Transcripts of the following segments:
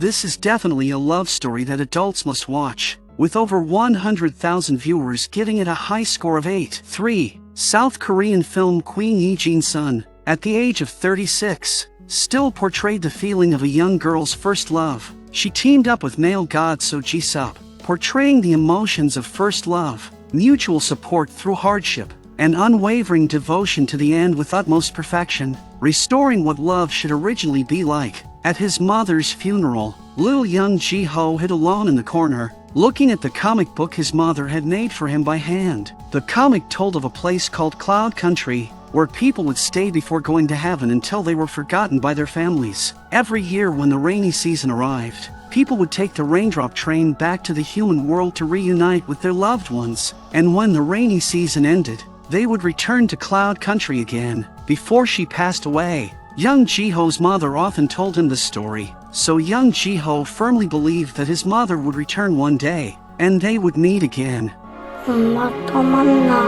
This is definitely a love story that adults must watch, with over 100,000 viewers giving it a high score of 8. 3. South Korean film queen Lee Jin-sun, at the age of 36, still portrayed the feeling of a young girl's first love. She teamed up with male god So Ji-sup, portraying the emotions of first love, mutual support through hardship, and unwavering devotion to the end with utmost perfection, restoring what love should originally be like. At his mother's funeral, little young Ji-ho hid alone in the corner, looking at the comic book his mother had made for him by hand. The comic told of a place called Cloud Country, where people would stay before going to heaven until they were forgotten by their families. Every year when the rainy season arrived, people would take the raindrop train back to the human world to reunite with their loved ones, and when the rainy season ended, they would return to Cloud Country again. Before she passed away, young Ji-ho's mother often told him the story, so young Ji-ho firmly believed that his mother would return one day, and they would meet again. 엄마 또 만나.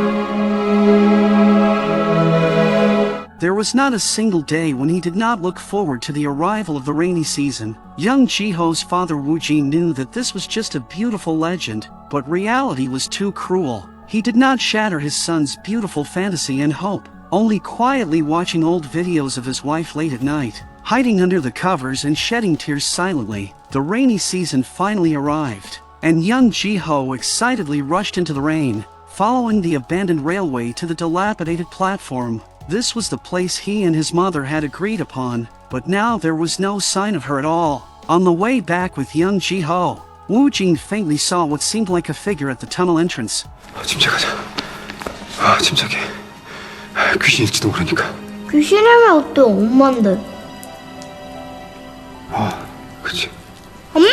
There was not a single day when he did not look forward to the arrival of the rainy season. Young Ji-ho's father Woo-jin knew that this was just a beautiful legend, but reality was too cruel. He did not shatter his son's beautiful fantasy and hope, only quietly watching old videos of his wife late at night, hiding under the covers and shedding tears silently. The rainy season finally arrived, and young Ji-ho excitedly rushed into the rain, following the abandoned railway to the dilapidated platform. This was the place he and his mother had agreed upon, but now there was no sign of her at all. On the way back with young Ji-ho, Woo-jin faintly saw what seemed like a figure at the tunnel entrance. 침착하자. 침착해. 귀신일지도 모르니까. 귀신이면 어때 엄마인데? 그치. 엄마!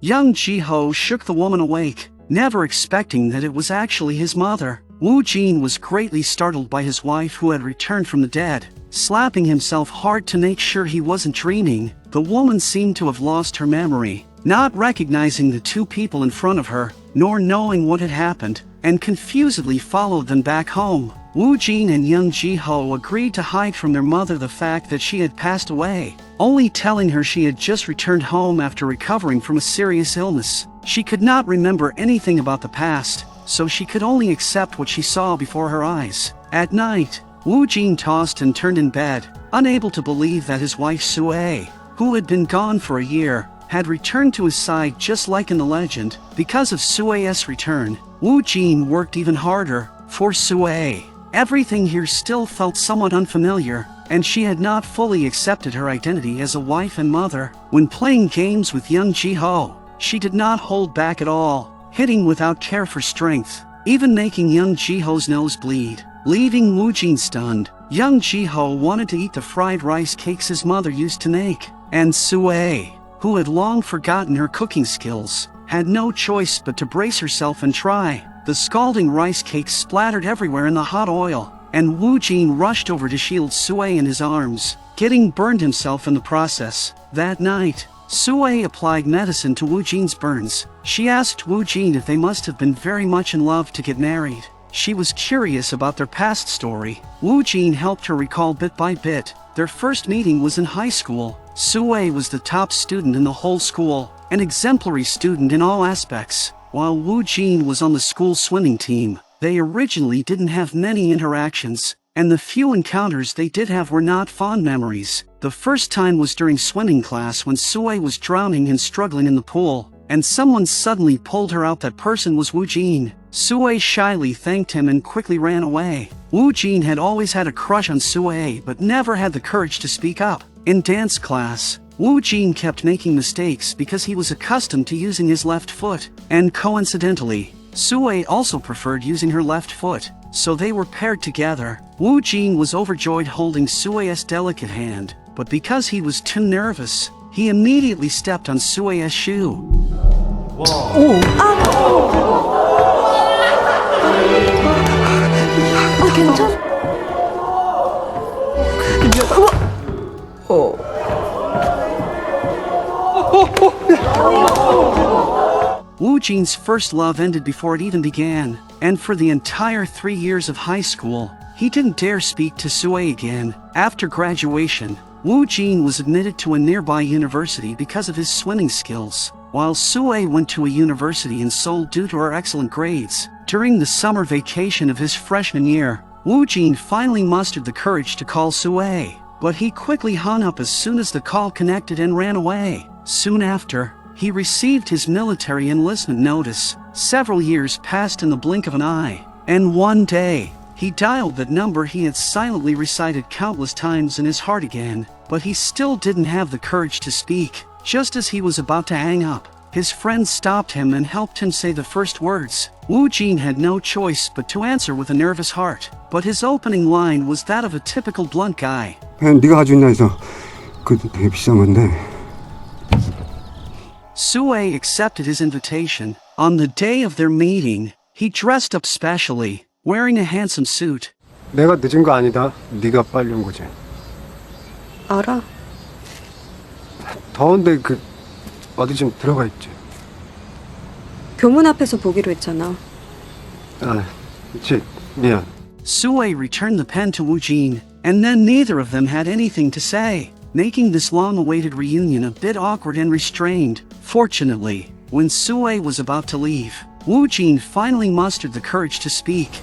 Young Ji-ho shook the woman awake, never expecting that it was actually his mother. Woo-jin was greatly startled by his wife who had returned from the dead. Slapping himself hard to make sure he wasn't dreaming, the woman seemed to have lost her memory, not recognizing the two people in front of her, nor knowing what had happened, and confusedly followed them back home. Woo-jin and young Ji-ho agreed to hide from their mother the fact that she had passed away, only telling her she had just returned home after recovering from a serious illness. She could not remember anything about the past, so she could only accept what she saw before her eyes. At night, Woo-jin tossed and turned in bed, unable to believe that his wife Sue, who had been gone for a year, had returned to his side just like in the legend. Because of Sue's return, Woo-jin worked even harder for Sue. Everything here still felt somewhat unfamiliar, and she had not fully accepted her identity as a wife and mother. When playing games with young Ji-ho, she did not hold back at all, hitting without care for strength, even making young Ji-ho's nose bleed, leaving Woo-jin stunned. Young Ji-ho wanted to eat the fried rice cakes his mother used to make, and Sue, who had long forgotten her cooking skills, had no choice but to brace herself and try. The scalding rice cakes splattered everywhere in the hot oil, and Woo-jin rushed over to shield Sue in his arms, getting burned himself in the process. That night, Sue applied medicine to Woo-jin's burns. She asked Woo-jin if they must have been very much in love to get married. She was curious about their past story. Woo-jin helped her recall bit by bit. Their first meeting was in high school. Sue was the top student in the whole school, an exemplary student in all aspects, while Woo-jin was on the school swimming team. They originally didn't have many interactions, and the few encounters they did have were not fond memories. The first time was during swimming class when Sue was drowning and struggling in the pool, and someone suddenly pulled her out. That person was Woo-jin. Sue shyly thanked him and quickly ran away. Woo-jin had always had a crush on Sue but never had the courage to speak up. In dance class, Woo-jin kept making mistakes because he was accustomed to using his left foot, and coincidentally, Sue also preferred using her left foot, so they were paired together. Woo-jin was overjoyed holding Sue's delicate hand, but because he was too nervous, he immediately stepped on Sue's shoe. 괜찮아? Woo-jin's first love ended before it even began, and for the entire 3 years of high school, he didn't dare speak to Sue again. After graduation, Wu Jin was admitted to a nearby university because of his swimming skills, while Sue went to a university in Seoul due to her excellent grades. During the summer vacation of his freshman year, Wu Jin finally mustered the courage to call Sue, but he quickly hung up as soon as the call connected and ran away. Soon after, he received his military enlistment notice. Several years passed in the blink of an eye, and one day, he dialed that number he had silently recited countless times in his heart again, but he still didn't have the courage to speak. Just as he was about to hang up, his friend stopped him and helped him say the first words. Wu Jin had no choice but to answer with a nervous heart, but his opening line was that of a typical blunt guy. 그냥 네가 가지고 있나 해서 그 되게 비싼 건데. Sue accepted his invitation. On the day of their meeting, he dressed up specially, wearing a handsome suit. 내가 늦은 거 아니다. 네가 빨리 온 거지. 알아. 더운데 그 어디 좀 들어가 있지. 교문 앞에서 보기로 했잖아. 아, 그치. 미안. Sue returned the pen to Wu Jin, and then neither of them had anything to say, making this long-awaited reunion a bit awkward and restrained. Fortunately, when Sue was about to leave, Wu Jin finally mustered the courage to speak.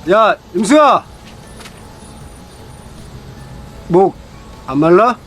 야, 임수야! 뭐, 안 말라?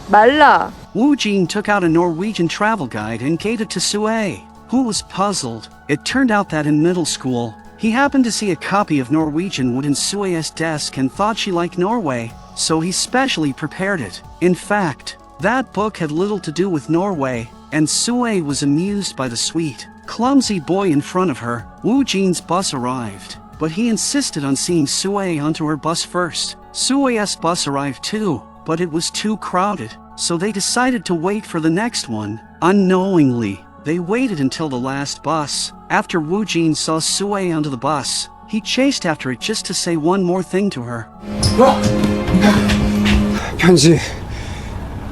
말라. Wu Jin took out a Norwegian travel guide and gave it to Sue, who was puzzled. It turned out that in middle school, he happened to see a copy of Norwegian Wood in Sue's desk and thought she liked Norway, so he specially prepared it. In fact, that book had little to do with Norway, and Sue was amused by the sweet, clumsy boy in front of her. Wu Jin's bus arrived, but he insisted on seeing Sue onto her bus first. Sue's bus arrived too, but it was too crowded, so they decided to wait for the next one. Unknowingly, they waited until the last bus. After Wu Jin saw Sue onto the bus, he chased after it just to say one more thing to her. 편지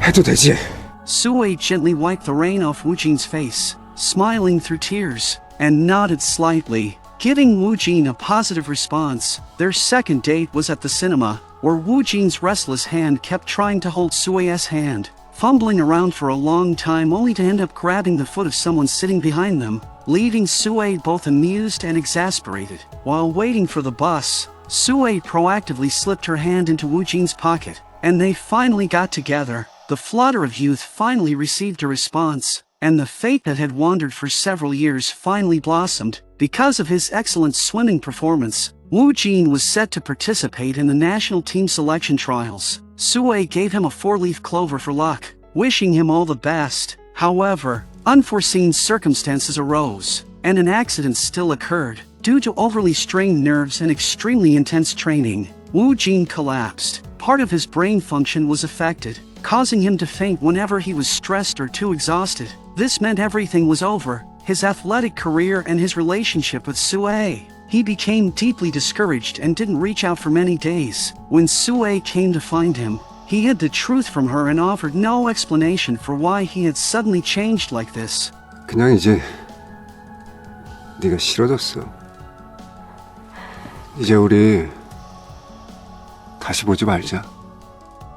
해도 되지? Sue gently wiped the rain off Wu Jin's face, smiling through tears, and nodded slightly, giving Wu Jin a positive response. Their second date was at the cinema, where Wu Jin's restless hand kept trying to hold Sue's hand, fumbling around for a long time only to end up grabbing the foot of someone sitting behind them, leaving Sue both amused and exasperated. While waiting for the bus, Sue proactively slipped her hand into Wu Jin's pocket, and they finally got together. The flutter of youth finally received a response, and the fate that had wandered for several years finally blossomed. Because of his excellent swimming performance, Wu Jin was set to participate in the national team selection trials. Sue gave him a 4-leaf clover for luck, wishing him all the best. However, unforeseen circumstances arose, and an accident still occurred. Due to overly strained nerves and extremely intense training, Wu Jin collapsed. Part of his brain function was affected, causing him to faint whenever he was stressed or too exhausted. This meant everything was over, his athletic career and his relationship with Sue. He became deeply discouraged and didn't reach out for many days. When Sue came to find him, he hid the truth from her and offered no explanation for why he had suddenly changed like this. 그냥 이제 네가 싫어졌어. 이제 우리 다시 보지 말자.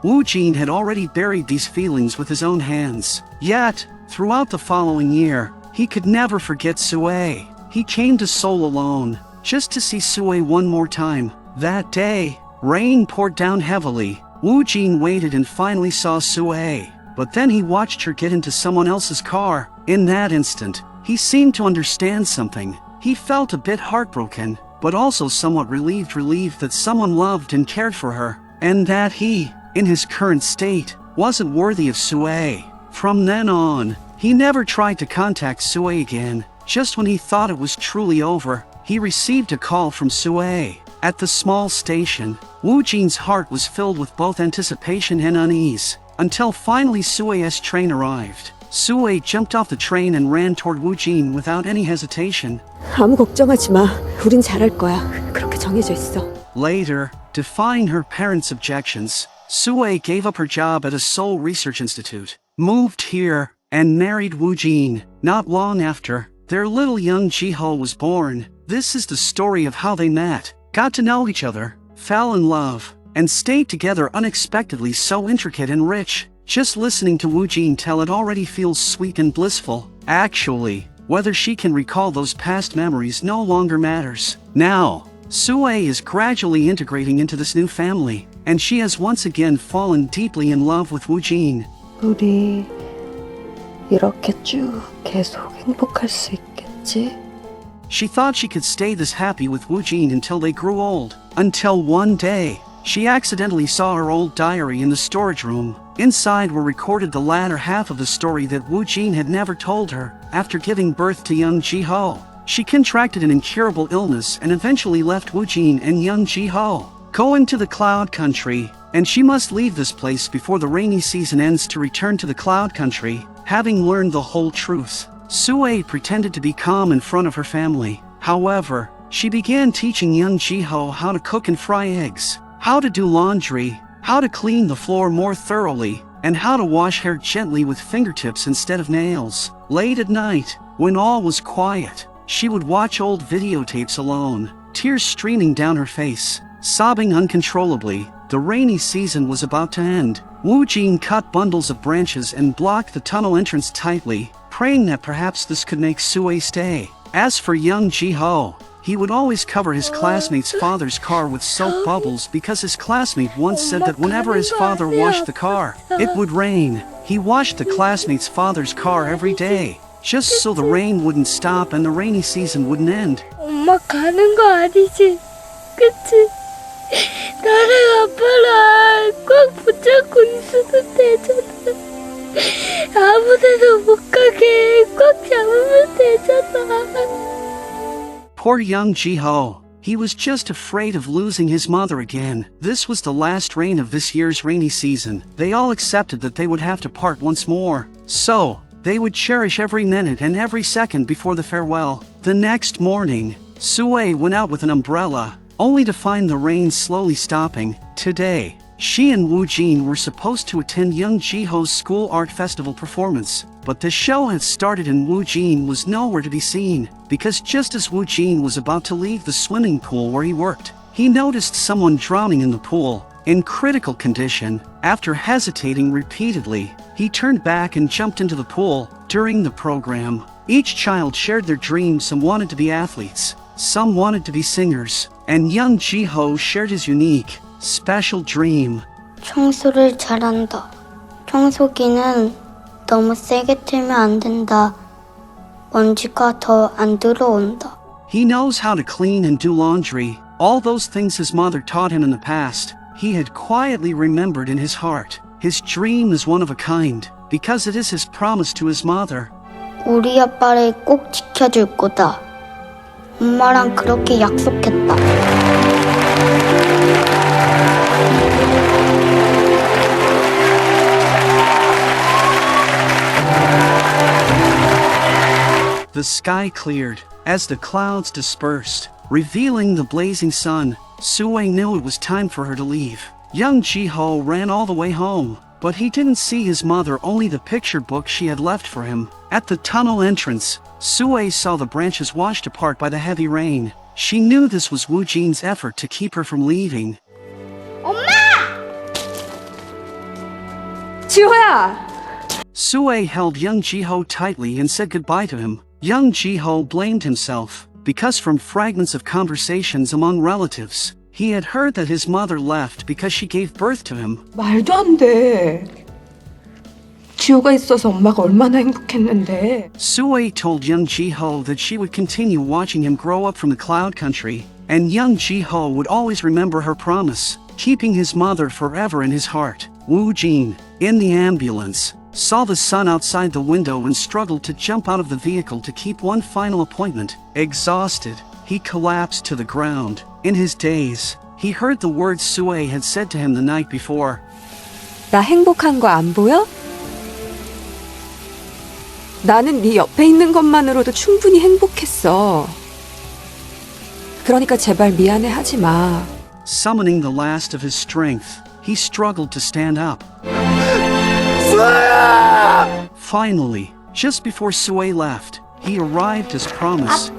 Wu Jin had already buried these feelings with his own hands. Yet, throughout the following year, he could never forget Sue. He came to Seoul alone, just to see Sue one more time. That day, rain poured down heavily. Wu Jin waited and finally saw Sue, but then he watched her get into someone else's car. In that instant, he seemed to understand something. He felt a bit heartbroken, but also somewhat relieved that someone loved and cared for her, and that he, in his current state, wasn't worthy of Sue. From then on, he never tried to contact Sue again. Just when he thought it was truly over, he received a call from Sue. At the small station, Wu Jin's heart was filled with both anticipation and unease, until finally Sue's train arrived. Sue jumped off the train and ran toward Wu Jin without any hesitation. 아무 걱정하지 마. 우린 잘할 거야. 그렇게 정해져 있어. Later, defying her parents' objections, Sue gave up her job at a Seoul research institute, moved here, and married Wu Jin. Not long after, their little young Jiho was born. This is the story of how they met, got to know each other, fell in love, and stayed together unexpectedly so intricate and rich. Just listening to Woo Jin tell it already feels sweet and blissful. Actually, whether she can recall those past memories no longer matters. Now, Sue is gradually integrating into this new family, and she has once again fallen deeply in love with Woo Jin. 우리 이렇게 쭉 계속 행복할 수 있겠지? She thought she could stay this happy with Woo Jin until they grew old. Until one day, she accidentally saw her old diary in the storage room. Inside were recorded the latter half of the story that Woo Jin had never told her. After giving birth to young Ji-ho, she contracted an incurable illness and eventually left Woo Jin and young Ji-ho, going to the cloud country, and she must leave this place before the rainy season ends to return to the cloud country. Having learned the whole truth, Sue pretended to be calm in front of her family. However, she began teaching young Ji-ho how to cook and fry eggs, how to do laundry, how to clean the floor more thoroughly, and how to wash hair gently with fingertips instead of nails. Late at night, when all was quiet, she would watch old videotapes alone, tears streaming down her face, sobbing uncontrollably. The rainy season was about to end. Woo Jin cut bundles of branches and blocked the tunnel entrance tightly, praying that perhaps this could make Sue stay. As for young Ji-ho, he would always cover his classmate's father's car with soap bubbles because his classmate once said that whenever his father washed the car, it would rain. He washed the classmate's father's car every day, just so the rain wouldn't stop and the rainy season wouldn't end. 엄마 가는 거 아니지? 그치? 나랑 아빠랑 꽉 붙잡고 있어도 되잖아. 아무 데도 못 가게 꽉 잡으면 되잖아. Poor young Ji-ho. He was just afraid of losing his mother again. This was the last rain of this year's rainy season. They all accepted that they would have to part once more. So, they would cherish every minute and every second before the farewell. The next morning, Sue went out with an umbrella, only to find the rain slowly stopping. Today, she and Woo Jin were supposed to attend young Ji-ho's school art festival performance, but the show had started and Woo Jin was nowhere to be seen, because just as Woo Jin was about to leave the swimming pool where he worked, he noticed someone drowning in the pool, in critical condition. After hesitating repeatedly, he turned back and jumped into the pool. During the program, each child shared their dreams and wanted to be athletes. Some wanted to be singers, and young Ji-ho shared his unique, special dream. 청소를 잘한다. 청소기는 너무 세게 틀면 안 된다. 먼지가 더 안 들어온다. He knows how to clean and do laundry, all those things his mother taught him in the past. He had quietly remembered in his heart. His dream is one of a kind, because it is his promise to his mother. 우리 아빠를 꼭 지켜줄 거다. 엄마랑 그렇게 약속했다. The sky cleared as the clouds dispersed, revealing the blazing sun. Sue knew it was time for her to leave. Young Ji-ho ran all the way home, but he didn't see his mother, only the picture book she had left for him. At the tunnel entrance, Sue saw the branches washed apart by the heavy rain. She knew this was Woo Jin's effort to keep her from leaving. 지호야! Sue held young Ji-ho tightly and said goodbye to him. Young Ji-ho blamed himself, because from fragments of conversations among relatives, he had heard that his mother left because she gave birth to him. 말도 안 돼. 지호가 있어서 엄마가 얼마나 행복했는데. Sue told young Ji-ho that she would continue watching him grow up from the cloud country, and young Ji-ho would always remember her promise, keeping his mother forever in his heart. Woo Jin, in the ambulance, saw the sun outside the window and struggled to jump out of the vehicle to keep one final appointment. Exhausted, he collapsed to the ground. In his daze, he heard the words Sue had said to him the night before. 나 행복한 거 안 보여? 나는 네 옆에 있는 것만으로도 충분히 행복했어. 그러니까 제발 미안해 하지 마. Summoning the last of his strength, he struggled to stand up. Finally, just before Sue left, he arrived as promised.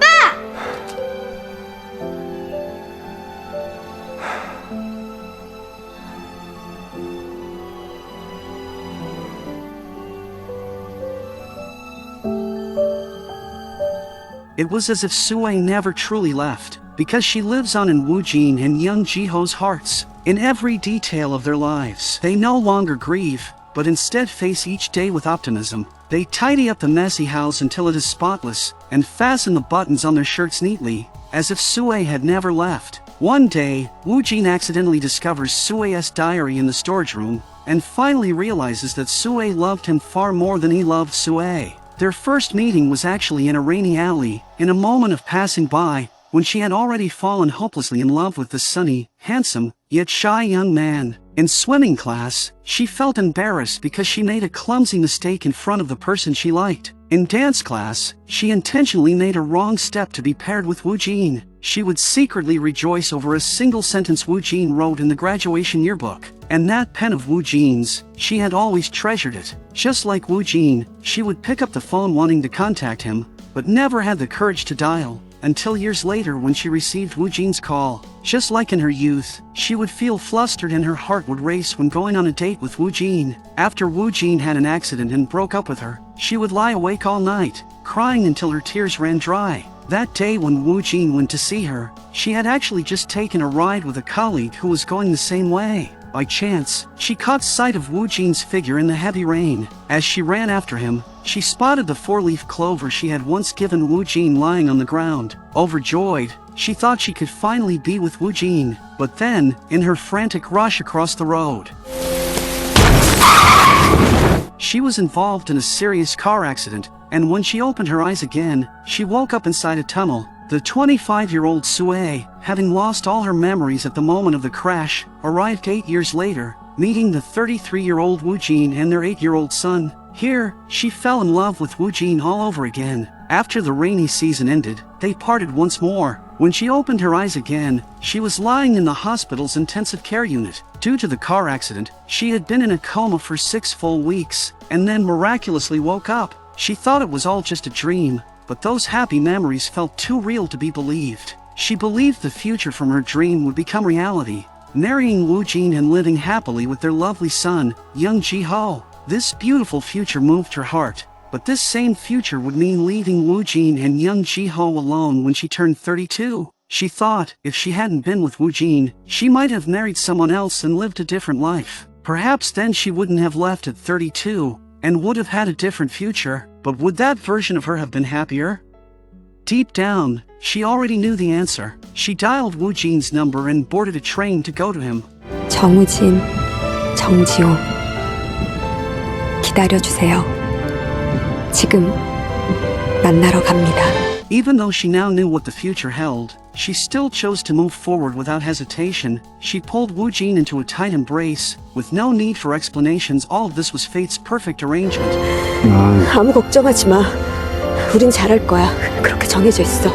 It was as if Sue never truly left, because she lives on in Woo Jin and young Ji-ho's hearts, in every detail of their lives. They no longer grieve, but instead face each day with optimism. They tidy up the messy house until it is spotless, and fasten the buttons on their shirts neatly, as if Sue had never left. One day, Woo Jin accidentally discovers Sue's diary in the storage room, and finally realizes that Sue loved him far more than he loved Sue. Their first meeting was actually in a rainy alley, in a moment of passing by, when she had already fallen hopelessly in love with the sunny, handsome, yet shy young man. In swimming class, she felt embarrassed because she made a clumsy mistake in front of the person she liked. In dance class, she intentionally made a wrong step to be paired with Woo Jin. She would secretly rejoice over a single sentence Woo Jin wrote in the graduation yearbook. And that pen of Woo Jin's, she had always treasured it. Just like Woo Jin, she would pick up the phone wanting to contact him, but never had the courage to dial, until years later when she received Woo Jin's call. Just like in her youth, she would feel flustered and her heart would race when going on a date with Woo Jin. After Woo Jin had an accident and broke up with her, she would lie awake all night, crying until her tears ran dry. That day when Woo Jin went to see her, she had actually just taken a ride with a colleague who was going the same way. By chance, she caught sight of Woo Jin's figure in the heavy rain. As she ran after him, she spotted the four-leaf clover she had once given Woo Jin lying on the ground. Overjoyed, she thought she could finally be with Woo Jin, but then, in her frantic rush across the road, she was involved in a serious car accident, and when she opened her eyes again, she woke up inside a tunnel. The 25-year-old Sue, having lost all her memories at the moment of the crash, arrived 8 years later, meeting the 33-year-old Woo Jin and their 8-year-old son. Here, she fell in love with Woo Jin all over again. After the rainy season ended, they parted once more. When she opened her eyes again, she was lying in the hospital's intensive care unit. Due to the car accident, she had been in a coma for 6 full weeks, and then miraculously woke up. She thought it was all just a dream, but those happy memories felt too real to be believed. She believed the future from her dream would become reality, marrying Woo Jin and living happily with their lovely son, young Ji-ho. This beautiful future moved her heart, but this same future would mean leaving Woo Jin and young Ji-ho alone when she turned 32. She thought, if she hadn't been with Woo Jin, she might have married someone else and lived a different life. Perhaps then she wouldn't have left at 32, and would have had a different future. But would that version of her have been happier? Deep down, she already knew the answer. She dialed Woo Jin's number and boarded a train to go to him. 정우진, 정지호. 기다려주세요. 지금 만나러 갑니다. Even though she now knew what the future held, she still chose to move forward without hesitation. She pulled Woo Jin into a tight embrace, with no need for explanations. All of this was fate's perfect arrangement. 아무 걱정하지 마. 우린 잘할 거야. 그렇게 정해져 있어.